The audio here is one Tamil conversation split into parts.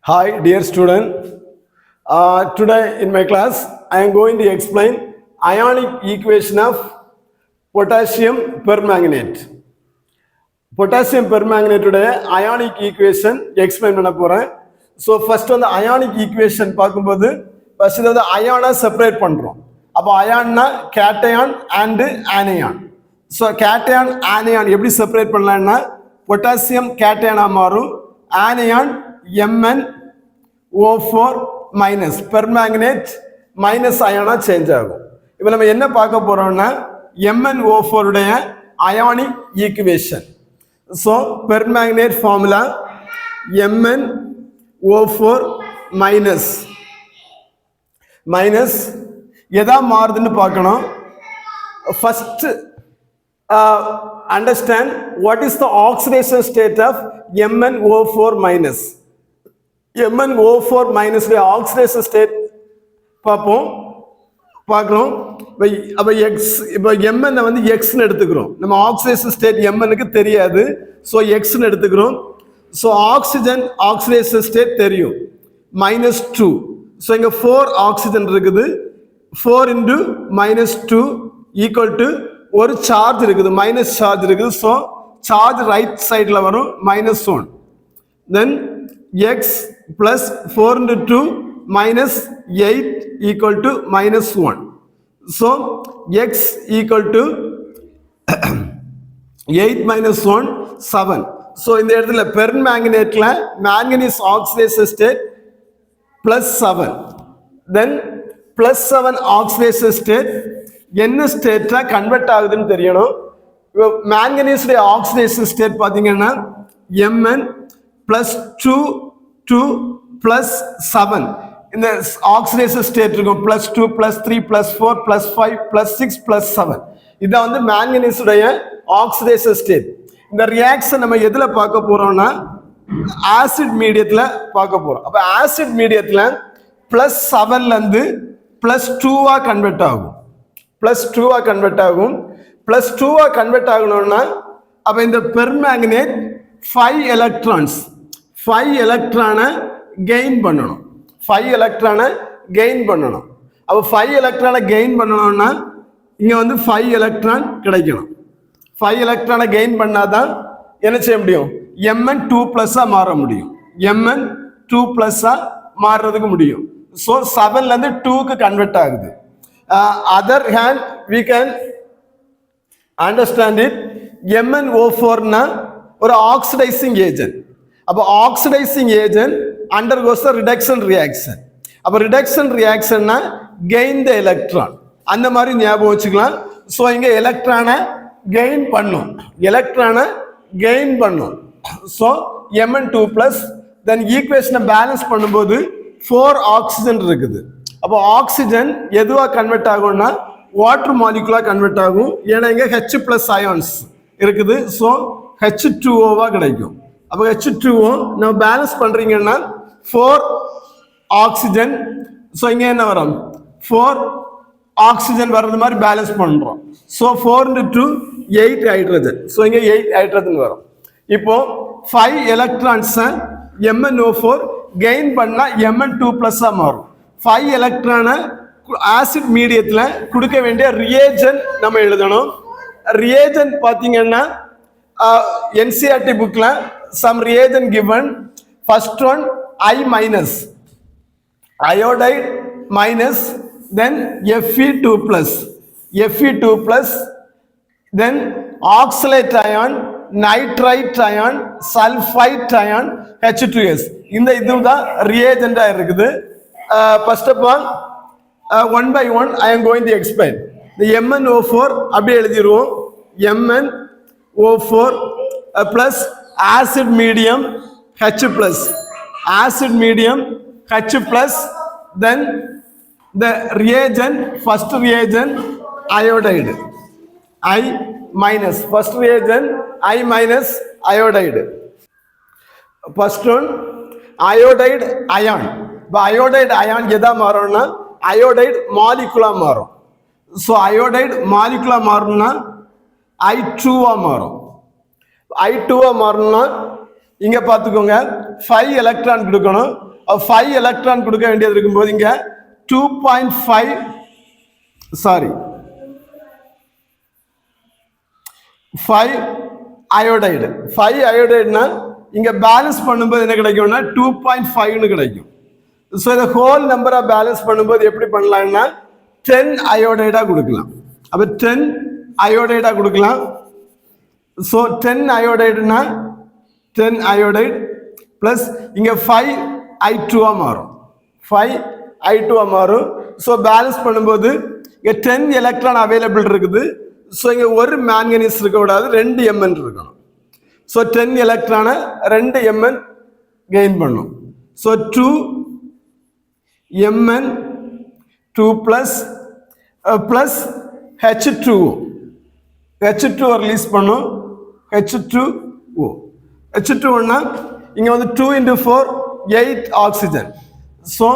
Hi, dear student. Today in my class, I am going to explain ionic equation of potassium permanganate. Potassium permanganate உடைய ionic equation explain பண்ண போறேன். So first வந்து ionic equation பார்க்கும்போது first வந்து ion-ஐ separate பண்றோம். அப்போ ion-னா cation and anion. So cation anion எப்படி separate பண்ணலாம்னா potassium cation-ஆ மாறும், anion MnO4 minus permanganate minus அயானா சேஞ்ச் ஆகும். இப்போ நம்ம என்ன பார்க்க போறோம்னா MnO4 உடைய ionic equation. So permanganate formula MnO4 minus minus எதா மாறுதுன்னு பார்க்கணும். First understand what is the oxidation state of MnO4 minus. MnO4 minus oxidation state பார்க்குறோம். அப்போ எக்ஸ் இப்போ Mn வந்து எக்ஸ்ன்னு எடுத்துக்கிறோம். நம்ம ஆக்சிடேஷன் ஸ்டேட் Mnக்கு தெரியாது, ஸோ எக்ஸ்ன்னு எடுத்துக்கிறோம். ஸோ ஆக்சிஜன் ஆக்சிடேஷன் ஸ்டேட் தெரியும் -2. ஸோ இங்கே 4 ஆக்சிஜன் இருக்குது, 4 × -2 ஈக்குவல் டு ஒரு சார்ஜ் இருக்குது, மைனஸ் சார்ஜ் இருக்குது. ஸோ சார்ஜ் ரைட் சைடில் வரும் -1. தென் x plus 4 × 2 minus 8 equal to -1. So x equal to 8 minus 1 7. So இந்த இடத்துல பெர்மாங்கனேட்ல manganese oxidation state +7. Then +7 oxidation state என்ன ஸ்டேட்டா கன்வெர்ட் ஆகுதுன்னு தெரியணும். manganese oxidation state பாத்தீங்கன்னா Mn +2 to +7 இந்த ஆக்சிடேஷன் ஸ்டேட் இருக்கும். +2 +3 +4 +5 +6 +7 இதான் வந்து மேங்கனீஸ் உடைய ஆக்சிடேஷன் ஸ்டேட். இந்த ரியாக்ஷன் நம்ம எதுல பார்க்க போறோம்னா ஆசிட் மீடியத்துல பார்க்க போறோம். அப்ப ஆசிட் மீடியத்துல +7ல இருந்து +2 கன்வெர்ட் ஆகும். +2 கன்வெர்ட் ஆகும். +2 கன்வெர்ட் ஆகணும்னா அப்ப இந்த பெர்மாங்கனேட் 5 எலக்ட்ரானை கெயின் பண்ணணும். 5 எலக்ட்ரானை கெயின் பண்ணணும். அப்போ 5 எலக்ட்ரானை கெயின் பண்ணணும்னா இங்கே வந்து 5 எலக்ட்ரான் கிடைக்கணும். 5 எலக்ட்ரானை கெயின் பண்ணாதான் என்ன செய்ய முடியும், Mn2+ மாற முடியும். Mn2+ மாறுறதுக்கு முடியும். ஸோ 7லேருந்து 2க்கு கன்வெர்ட் ஆகுது. Other hand we can understand it. MnO4னா ஒரு ஆக்சிடைசிங் ஏஜென்ட். அப்போ oxidising agent undergoes a reduction reaction. அப்போ ரிடக்ஷன் ரியாக்ஷன்னா கெயின் த எலக்ட்ரான், அந்த மாதிரி ஞாபகம் வச்சுக்கலாம். ஸோ இங்கே எலக்ட்ரானை கெயின் பண்ணும், ஸோ Mn2+. தென் ஈக்குவேஷனை பேலன்ஸ் பண்ணும்போது 4 ஆக்சிஜன் இருக்குது. அப்போ ஆக்சிஜன் எதுவாக கன்வெர்ட் ஆகும்னா வாட்டர் மாலிகுலாக கன்வெர்ட் ஆகும். ஏன்னா இங்கே H+ அயான்ஸ் இருக்குது. ஸோ H2O கிடைக்கும். அப்போ H2O நம்ம பேலன்ஸ் பண்ணுறீங்கன்னா 4 ஆக்சிஜன். ஸோ இங்கே என்ன வரும், 4 ஆக்சிஜன் வர்றது மாதிரி பேலன்ஸ் பண்ணுறோம். So 4 × 2 8 hydrogen. ஸோ இங்கே 8 ஹைட்ரஜன் வரும். இப்போ 5 எலக்ட்ரான்ஸை MnO4 கெயின் பண்ணால் Mn2+ மாறும். 5 எலக்ட்ரானை ஆசிட் மீடியத்தில் கொடுக்க வேண்டிய ரியேஜன் நம்ம எழுதணும். ரியேஜன் பார்த்தீங்கன்னா NCERT புக்கில் some reagent given. First one I-, iodide minus, then Fe2+, then oxalate ion, nitrite ion, sulfite ion, H2S. இந்த இதுதான் reagent இருக்குது. First of all, one by one I am going to explain. The MnO4 அப்படியே எழுதிடுவோம். MnO4 plus acid medium H+, then the reagent, first reagent iodide I-, first reagent I- iodide. First one iodide ion. இப்போ iodide ion எதா மாறும்னா iodide மாலிகுலா மாறும். ஸோ iodide மாலிகுலா மாறும்னா I2 மாறும். I2 மாறணும்னா இங்க பாத்துக்கோங்க 5 எலக்ட்ரான் கொடுக்கணும். 5 எலக்ட்ரான் கொடுக்க வேண்டியது இருக்கும்போது இங்க 2.5 சாரி 5 அயோடைடு 5 அயோடைடுனா இங்க பேலன்ஸ் பண்ணும்போது என்ன கிடைக்கும்னா 2.5 கிடைக்கும். ஸோ இந்த ஹோல் நம்பரை பேலன்ஸ் பண்ணும்போது எப்படி பண்ணலாம்னா 10 அயோடைடா கொடுக்கலாம். அப்போ 10 அயோடைடா கொடுக்கலாம். ஸோ 10 அயோடைடுனா 10 அயோடைடு பிளஸ் இங்க 5 I2 மாறும். 5 I2 மாறும். ஸோ பேலன்ஸ் பண்ணும்போது இங்க 10 எலக்ட்ரான் அவைலபிள் இருக்குது. ஸோ இங்க ஒரு மேங்கனீஸ் இருக்கக்கூடாது, 2 Mn இருக்கணும். ஸோ 10 எலக்ட்ரானை 2 Mn கெயின் பண்ணும். So 2 Mn 2 plus H2O release பண்ணும். H2O இங்க வந்து 2 into 4 8 oxygen. So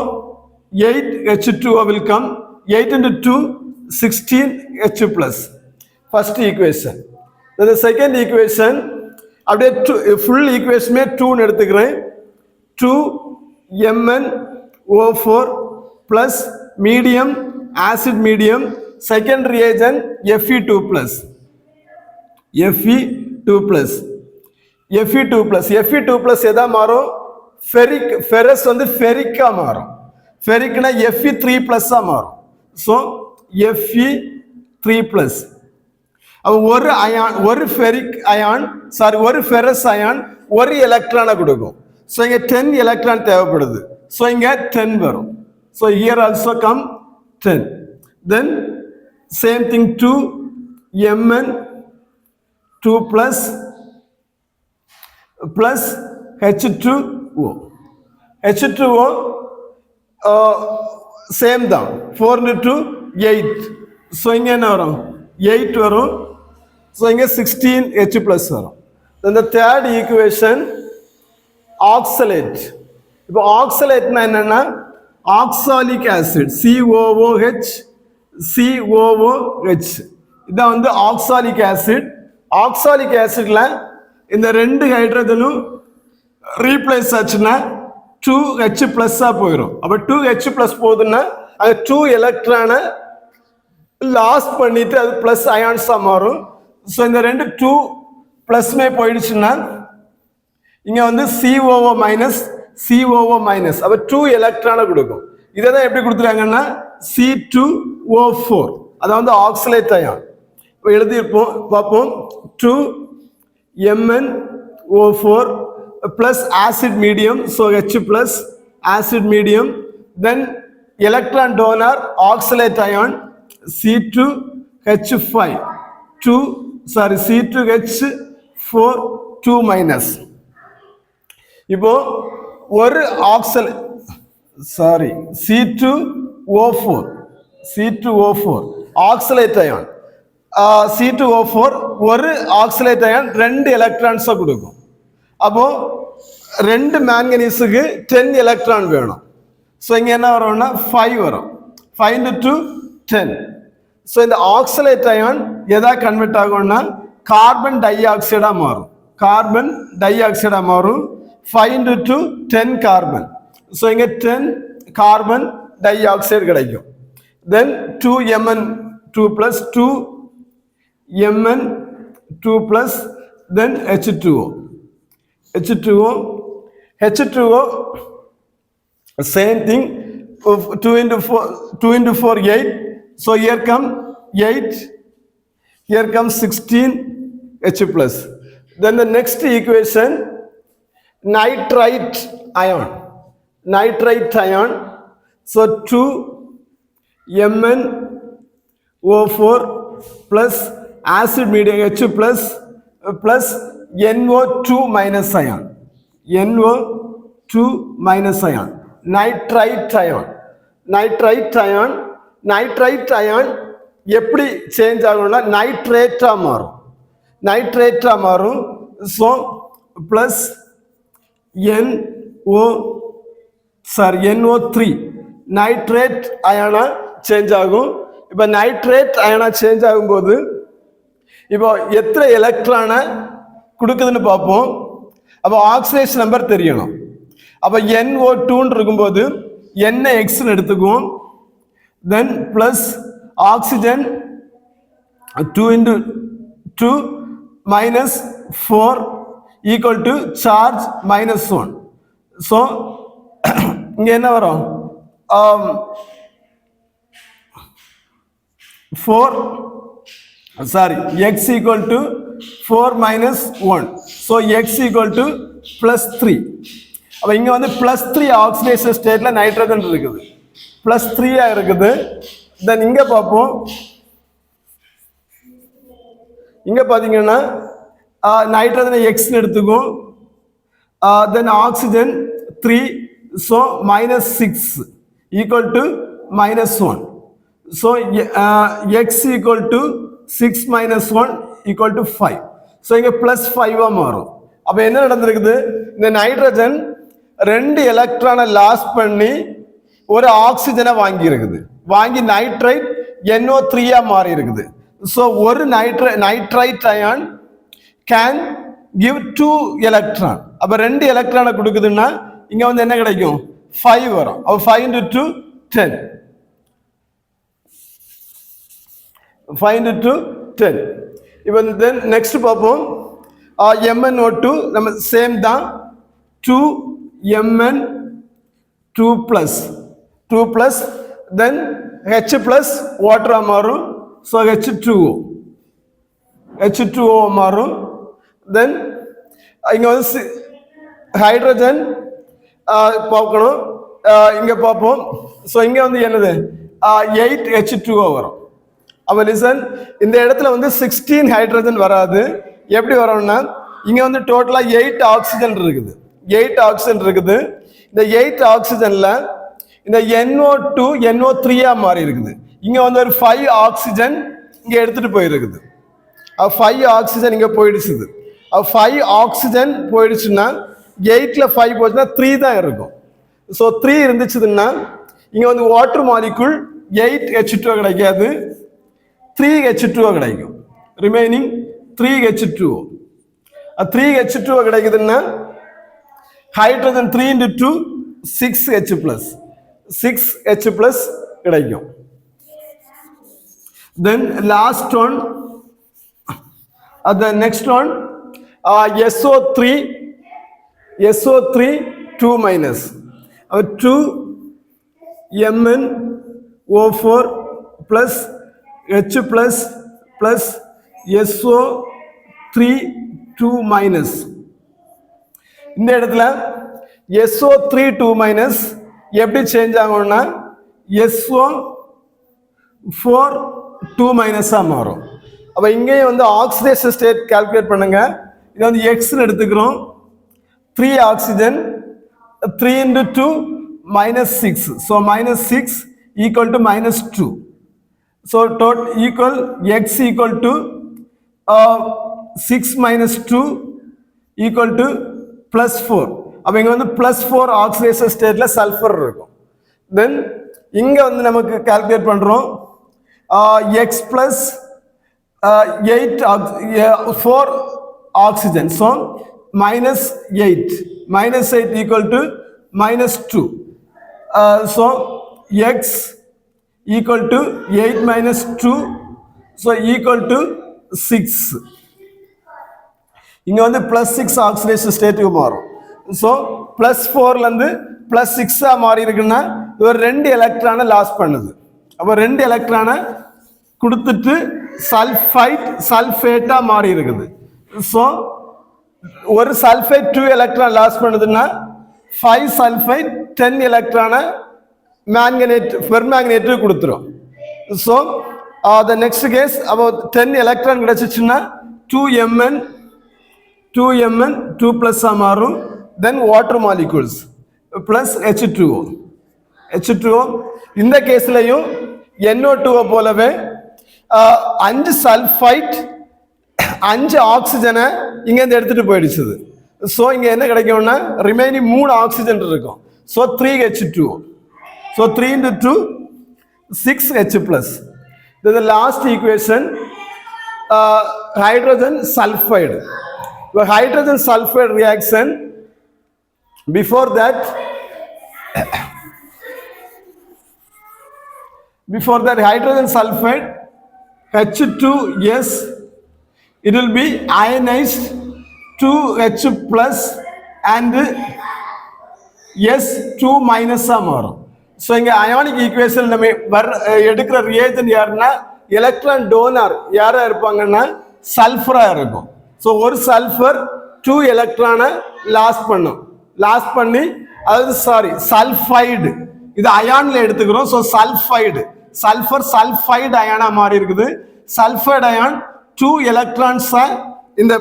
8 H2O will come. 8 into 2 16 H plus. First equation. Then the second equation அப்படியே ஃபுல் ஈக்குவேஷனே 2 எடுத்துக்கிறேன். 2 MnO4 plus medium acid medium second reagent Fe2 plus Fe2 plus எதா மாறும்? ஃபெரிக் ஃபெரஸ் வந்து ஃபெரிக்கா மாறும். ஃபெரிக்னா Fe3 plus மாறும். So Fe3 plus. ஒரு அயான் ஒரு ஃபெரிக் அயான் ஒரு ஃபெரஸ் அயான் ஒரு எலக்ட்ரானை கொடுக்கும். ஸோ இங்க 10 எலக்ட்ரான் தேவைப்படுது. ஸோ இங்க 10 வரும். So here also come 10. Then same thing 2 Mn 2 plus H2O. H2O same தான் 4 into 8. ஸோ இங்க என்ன வரும்? 8 வரும். ஸோ இங்க 16 H plus வரும். Then the third equation oxalate. இப்போ ஆக்சலேட்னா என்னன்னா ஆக்சாலிக் ஆசிட் COOH இதான் வந்து ஆக்சாலிக் ஆசிட். ஆக்சாலிக் ஆசிட்ல இந்த 2 ஹைட்ரஜனும் ரீப்ளேஸ் ஆச்சுன்னா 2H பிளஸ்ஸா போயிடும். அப்போ 2H பிளஸ் போகுதுன்னா அது 2 எலக்ட்ரானை லாஸ் பண்ணிட்டு அது பிளஸ் அயான்ஸா மாறும். ஸோ இந்த 2 பிளஸ்மே போயிடுச்சுன்னா இங்க வந்து COO மைனஸ் அப்போ 2 எலக்ட்ரானை கொடுக்கும். இதை தான் எப்படி கொடுத்துருக்காங்கன்னா C2O4 அதாவது ஆக்சலேட் அயான். இப்போ எழுதியிருப்போம் பார்ப்போம். 2 MnO4 plus acid medium, so H plus acid medium, then electron donor oxalate ion C2H5 C2H4 2 minus. இப்போ ஒரு C2O4 oxalate ion C2O4 ஒரு ஆக்சலேட் அயான் 2 எலக்ட்ரான்ஸை கொடுக்கும். அப்போ 2 மேங்கனீஸுக்கு 10 எலக்ட்ரான் வேணும். ஸோ இங்க என்ன வரும்னா 5 வரும். 5 into 2 10. ஸோ இந்த ஆக்சலேட் அயான் எதா கன்வெர்ட் ஆகும்னா கார்பன் டை ஆக்சைடா மாறும். 5 into 2 10 கார்பன். ஸோ இங்க 10 கார்பன் டை ஆக்சைடு கிடைக்கும். தென் 2 Mn2 plus 2 Mn2 plus then H2O same thing of 2 into 4 8. So here come 8, here comes 16 H plus. Then the next equation nitrite ion. So 2 MnO4 plus acid medium H plus NO2 minus ion. Nitrite ion எப்படி சேஞ்ச் ஆகும்னா நைட்ரேட்டா மாறும். ஸோ பிளஸ் NO3 நைட்ரேட் அயனா சேஞ்ச் ஆகும். இப்போ நைட்ரேட் அயனா சேஞ்ச் ஆகும்போது இப்போ எத்தனை எலக்ட்ரானை கொடுக்குதுன்னு பார்ப்போம். அப்போ ஆக்சிடேஷன் நம்பர் தெரியணும். அப்போ NO2 இருக்கும்போது NX எடுத்துக்குவோம். Then plus oxygen 2 into 2 minus 4 equal to charge minus 1. So இங்க என்ன வரும்? 4 sorry x equal to 4 minus 1. So x equal to plus 3. அப்போ இங்க வந்து plus 3 ஆக்சிடேஷன் ஸ்டேட்ல நைட்ரஜன் இருக்குது, plus 3 இருக்குது. தென் இங்க பார்ப்போம், இங்க பாத்தீங்கன்னா நைட்ரஜனை எக்ஸ் எடுத்துக்கும். தென் oxygen 3, so minus 6 equal to minus 1. So x equal to 6 minus 1 equal to 5. So இங்க plus 5 மாறும். அப்போ என்ன நடந்திருக்குது? இந்த நைட்ரஜன் 2 எலக்ட்ரானை லாஸ் பண்ணி ஒரு ஆக்சிஜனை வாங்கி இருக்குது, வாங்கி நைட்ரைட் NO3 மாறி இருக்குது. ஸோ ஒரு nitrite ion can give 2 electron. அப்போ 2 எலக்ட்ரானை கொடுக்குதுன்னா இங்க வந்து என்ன கிடைக்கும்? 5 வரும். அப்போ 5 into 2 10. 5 into 10. இப்போ தென் நெக்ஸ்ட் பார்ப்போம். MnO2 நம்ம சேம் தான், 2Mn2 plus 2 plus then H plus water மாறும். ஸோ H2O மாறும். தென் இங்க வந்து ஹைட்ரஜன் பார்க்கணும், இங்க பார்ப்போம். ஸோ இங்க வந்து என்னது? 8H2O வரும். அப்போ லிசன், இந்த இடத்துல வந்து 16 ஹைட்ரஜன் வராது. எப்படி வரும்னா இங்க வந்து டோட்டலா 8 ஆக்சிஜன் இருக்குது, 8 ஆக்சிஜன் இருக்குது. இந்த 8 ஆக்சிஜன்ல இந்த NO2 NO3 மாறி இருக்குது. இங்க வந்து ஒரு 5 ஆக்சிஜன் இங்க எடுத்துட்டு போயிருக்குது. 5 ஆக்சிஜன் இங்க போயிடுச்சு. 5 ஆக்சிஜன் போயிடுச்சுன்னா 8ல 5 போச்சுன்னா 3 தான் இருக்கும். ஸோ 3 இருந்துச்சுன்னா இங்க வந்து வாட்டர் மாலிகுல் 8H2O கிடைக்காது, 3H2O கிடைக்கும். Remaining 3H2O. 3H2O கிடைக்குதுன்னா hydrogen 3 into 2 6H plus 6H plus கிடைக்கும். Then last one, the next one, SO3 2 minus 2MnO4 plus H plus plus SO3 2 minus. இந்த இடத்துல SO3 2 minus எப்படி சேஞ்ச் ஆகும்னா SO4 2 minus மாறும். அப்போ இங்கேயும் வந்து ஆக்சிடேஷன் ஸ்டேட் கால்குலேட் பண்ணுங்க. இது வந்து எக்ஸ்ன்னு எடுத்துக்கிறோம். 3 oxygen 3 into 2 minus 6. So minus 6 equal to minus 2. So total equal x equal to 6 minus 2 equal to plus 4. அப்போ இங்கே வந்து plus 4 ஆக்சிடேஷன் ஸ்டேட்ல சல்ஃபர் இருக்கும். தென் இங்கே வந்து நமக்கு கால்குலேட் பண்ணுறோம் x plus 4 oxygen. So minus 8 equal to minus 2. So x equal to 8 minus 2. So equal to 6. இங்க வந்து plus 6 ஆக்சிடேஷன் ஸ்டேட்டுக்கு மாறும். ஸோ பிளஸ் 4லேருந்து பிளஸ் 6 மாறி இருக்குன்னா ஒரு 2 எலக்ட்ரானை லாஸ் பண்ணுது. அப்போ 2 எலக்ட்ரானை கொடுத்துட்டு சல்ஃபேட்டா மாறி இருக்குது. ஸோ ஒரு சல்ஃபேட் 2 எலக்ட்ரான் லாஸ் பண்ணுதுன்னா 5 சல்ஃபைட் 10 எலக்ட்ரானை பெர்மேங்கனேட்டு கொடுத்துரும். ஸோ த நெக்ஸ்ட் கேஸ் அப்போ 10 எலக்ட்ரான் கிடைச்சிச்சுன்னா 2Mn 2 plus மாறும். தென் வாட்டர் மாலிகூல்ஸ் பிளஸ் H2O. இந்த கேஸ்லையும் NO2 போலவே 5 சல்ஃபைட் 5 ஆக்சிஜனை இங்கேருந்து எடுத்துட்டு போயிடுச்சு. ஸோ இங்கே என்ன கிடைக்கும்னா ரிமைனிங் 3 ஆக்சிஜன் இருக்கும். So 3H2O. So 3 into 2 6H plus. Then the last equation, hydrogen sulfide. The hydrogen sulfide reaction before that hydrogen sulfide H2S, it will be ionized 2H plus and S2 minus மாறும். ஸோ இங்கே அயானிக் ஈக்குவேஷன் நம்ம எடுக்கிற ரியேஜன் யாருன்னா எலக்ட்ரான் டோனர் யாராக இருப்பாங்கன்னா சல்ஃபராக இருக்கும். ஸோ ஒரு சல்ஃபர் 2 எலக்ட்ரானை லாஸ் பண்ணி அதாவது சல்ஃபைடு, இது அயானில் எடுத்துக்கிறோம். ஸோ சல்ஃபர் சல்ஃபைடு அயானா மாறி இருக்குது. சல்ஃபைடு அயான் 2 எலக்ட்ரான்ஸை இந்த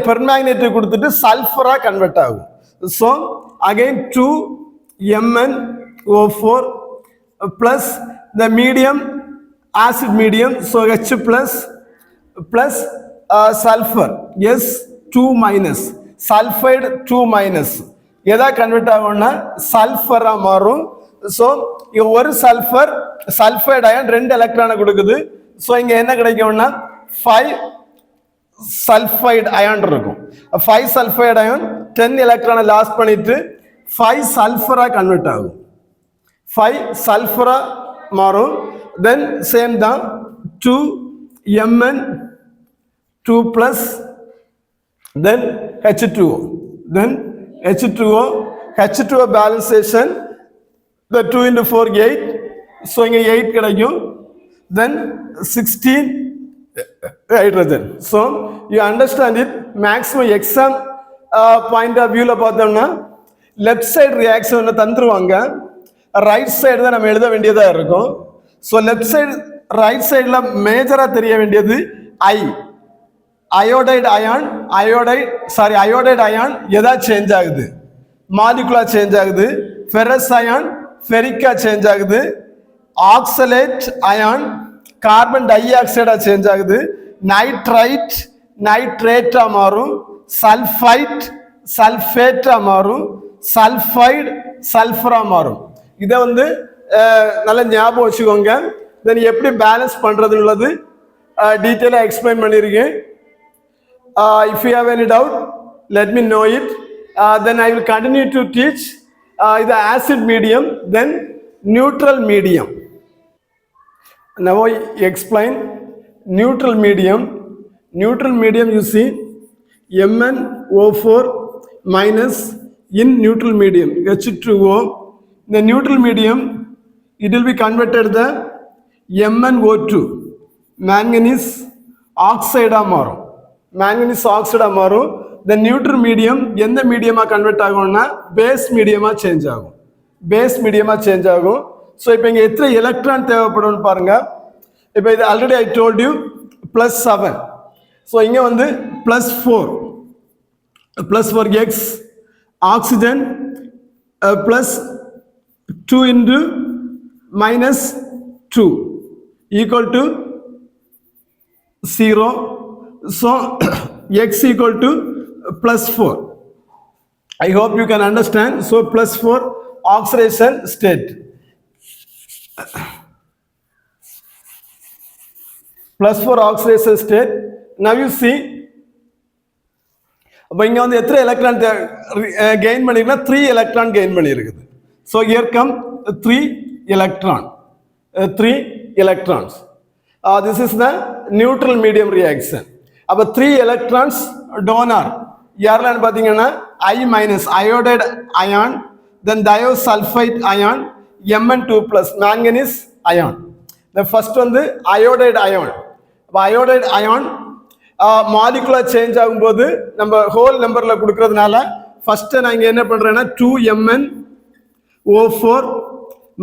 பெர்மேக்னேட்டை கொடுத்துட்டு சல்ஃபரா கன்வெர்ட் ஆகும். So again 2MnO4 plus the medium acid medium, so H plus sulfur S2 minus sulfide 2 minus எதா கன்வெர்ட் ஆகும்னா சல்ஃபரா மாறும். ஸோ இங்க ஒரு சல்ஃபைடு அயன் 2 எலக்ட்ரானை கொடுக்குது. ஸோ இங்க என்ன கிடைக்கும்னா 5 சல்ஃபைடு அயான் இருக்கும். 5 சல்ஃபைடு அயான் 10 எலக்ட்ரானை லாஸ் பண்ணிட்டு 5 சல்ஃபரா கன்வெர்ட் ஆகும். 5 சல்ஃபரா மாறும். தென் சேம் தான் 2Mn2 plus then H2O, then H2O balancing, the 2 into 4 8, so இங்க 8 கிடைக்கும். Then 16 hydrogen. So you understand it. Maximum exam point of view பார்த்தோம்னா லெஃப்ட் சைடு ரியாக்ஷன் தந்துருவாங்க, ரைட் சைடு தான் நம்ம எழுத வேண்டியதா இருக்கும். ஸோ லெஃப்ட் சைடு ரைட் சைடில் மேஜரா தெரிய வேண்டியது அயோடைடு அயான் எதா சேஞ்ச் ஆகுது, மாலிகுலா சேஞ்ச் ஆகுது. ஃபெரஸ் அயான் ஃபெரிக்கா சேஞ்ச் ஆகுது. ஆக்சலேட் அயான் கார்பன் டை ஆக்சைடா சேஞ்ச் ஆகுது. நைட்ரேட்டா மாறும். சல்ஃபேட்டா மாறும். சல்ஃபைடு சல்ஃபரா மாறும். இதை நல்ல ஞாபகம் வச்சுக்கோங்க. தென் எப்படி பேலன்ஸ் பண்றது உள்ளது டீட்டெயிலாக எக்ஸ்பிளைன் பண்ணியிருக்கேன். If you have any doubt let me know it. Then I will continue to teach the acid medium, then neutral medium. Now I explain neutral medium. Neutral medium, you see MnO4 minus in neutral medium H2O. The neutral medium, it will be converted the MnO2 manganese oxide மாறும். manganese oxide மாறும். The neutral medium எந்த மீடியமா கன்வெர்ட் ஆகும்னா பேஸ் மீடியமா சேஞ்ச் ஆகும். ஸோ இப்போ இங்கே எத்தனை எலக்ட்ரான் தேவைப்படும்னு பாருங்க. இப்போ இது already I told you +7. So இங்கே +4 X oxygen +2 into -2 equal to 0. So X equal to +4. I hope you can understand. So +4 oxidation state. +4 oxidation state. Now you see, அப்போ இங்கே எத்தனை எலக்ட்ரான் கெயின் பண்ணிருக்குன்னா 3 எலக்ட்ரான் கெயின் பண்ணியிருக்குது. So here come 3 electrons. This is the neutral medium reaction. அப்போ 3 electrons donor யாரெல்லாம் பார்த்தீங்கன்னா I minus iodide ion, then thiosulfide ion, Mn2 plus manganese ion. The first iodide ion. iodide ion molecular change ஆகும்போது நம்ம ஹோல் நம்பர்ல கொடுக்கறதுனால ஃபர்ஸ்ட் நான் இங்க என்ன பண்றேன்னா 2MnO4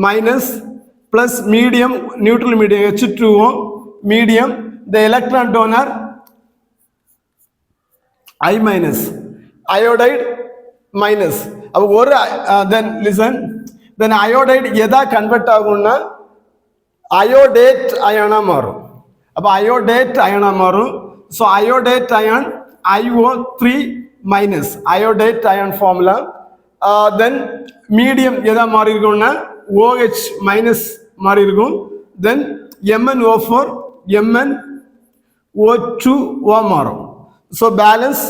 minus plus medium neutral medium H2O medium, the electron donor I minus iodide minus. அப்ப ஒரு then listen, then iodide எதா கன்வெர்ட் ஆகும்னா iodate ion மாறும். அப்ப iodate ion மாறும். So iodate ion IO3 minus iodate ion formula. Then medium எதா மாறி இருக்கும்னா OH minus மாறி இருக்கும். Then MnO4 MnO2 மாறும். So balance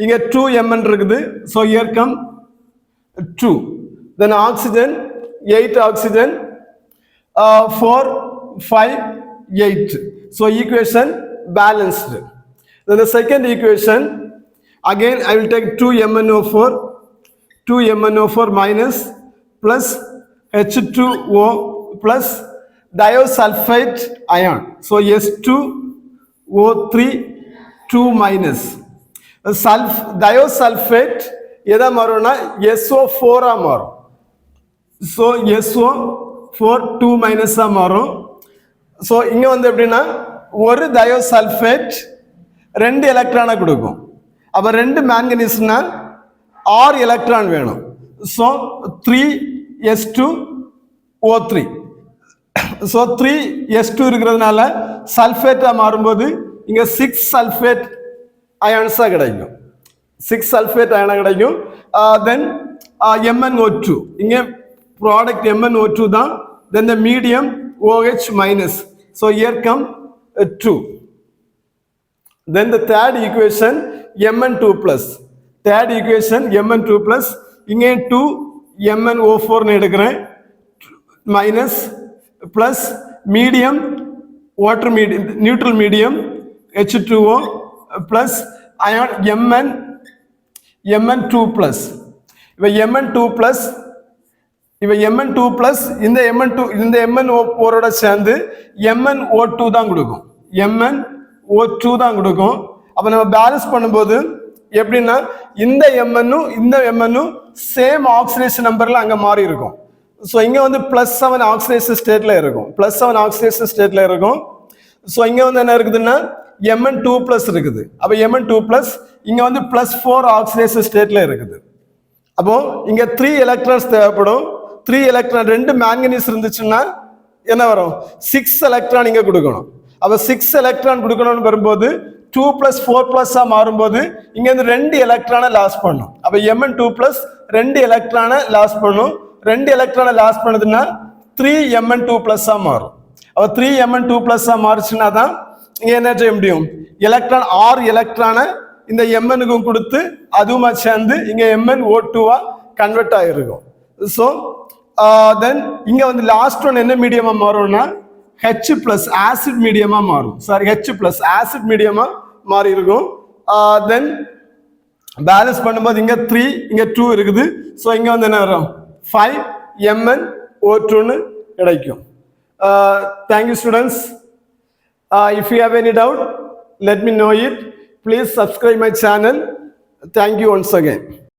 இங்க 2Mn இருக்குது. So here come 2. Then oxygen 8 oxygen 4 5 8. So equation balanced. Then the second equation again I will take 2MnO4 minus plus H2O plus disulfide ion. So S2O3 2 minus. Disulfate எதா மாறும்னா SO4 ஆ மாறும். So SO4 2 minus ஆ மாறும். So இங்க வந்து எப்படின்னா ஒரு disulfate 2 எலக்ட்ரானை கொடுக்கும். அப்ப 2 மேங்கனீஸ்னா 6 எலக்ட்ரான் வேணும். So 3S2O3. So 3S2 இருக்கிறதுனால சல்ஃபேட்டா மாறும்போது இங்க 6 சல்ஃபேட் அயான்ஸா கிடைக்கும். 6 சல்ஃபேட் அயனா கிடைக்கும். Then MnO2 இங்க ப்ராடக்ட் MnO2 தான். Then the medium OH minus. So here come 2. Then the third equation Mn2 plus. Third equation Mn2 plus. இங்கே 2 MnO4 னு எடுக்கிறேன் minus plus medium water medium neutral medium H2O plus ion Mn2 plus. இப்போ Mn2 plus இப்போ Mn2 plus இந்த MnO4 ஓட சேர்ந்து MnO2 தான் கொடுக்கும். MnO2 தான் கொடுக்கும். அப்ப நம்ம பேலன்ஸ் பண்ணும்போது எப்படின்னா இந்த Mnனும் இந்த Mnனும் சேம் ஆக்சிடேஷன் நம்பர்ல அங்க மாறி இருக்கும். ஸோ இங்க வந்து +7 ஆக்சிடேஷன் ஸ்டேட்ல இருக்கும். +7 ஆக்சிடேஷன் ஸ்டேட்ல இருக்கும். ஸோ இங்க வந்து என்ன இருக்குதுன்னா Mn2 plus இருக்குது. அப்ப Mn2 plus இங்க வந்து +4 ஆக்சிடேஷன் ஸ்டேட்ல இருக்குது. அப்போ இங்க 3 எலக்ட்ரான்ஸ் தேவைப்படும். 3 எலக்ட்ரான் 2 மேங்கனீஸ் இருந்துச்சுன்னா என்ன வரும் 6 எலக்ட்ரான் இங்க கொடுக்கணும். அப்ப 6 எலக்ட்ரான் கொடுக்கணும்னு வரும்போது 2 + 4 மாறும்போது இங்க இருந்து 2 எலக்ட்ரானை லாஸ் பண்ணும். அப்ப Mn2 plus 2 எலக்ட்ரானை லாஸ் பண்ணும். 2 எலக்ட்ரானை லாஸ் பண்ணுதுன்னா 3Mn2 plus மாறும். அப்ப 3Mn2 plus மாறுச்சுன்னா தான் இங்க என்ன செய்ய முடியும் எலக்ட்ரான் 6 எலக்ட்ரானை இந்த Mnக்கும் கொடுத்து அதுவுமா சேர்ந்து இங்க MnO2 கன்வெர்ட் ஆகிருக்கும். ஸோ தென் இங்க வந்து லாஸ்ட் ஒன் என்ன மீடியமா மாறும்னா H plus ஆசிட் மீடியமா மாறும். சாரி H plus ஆசிட் மீடியமா மாறி இருக்கும். தென் பேலன்ஸ் பண்ணும்போது இங்க 3 இங்க 2 இருக்குது. ஸோ இங்க வந்து என்ன வரும் 5 MnO2 கிடைக்கும். Thank you students. If you have any doubt, let me know it. Please subscribe my channel. Thank you once again.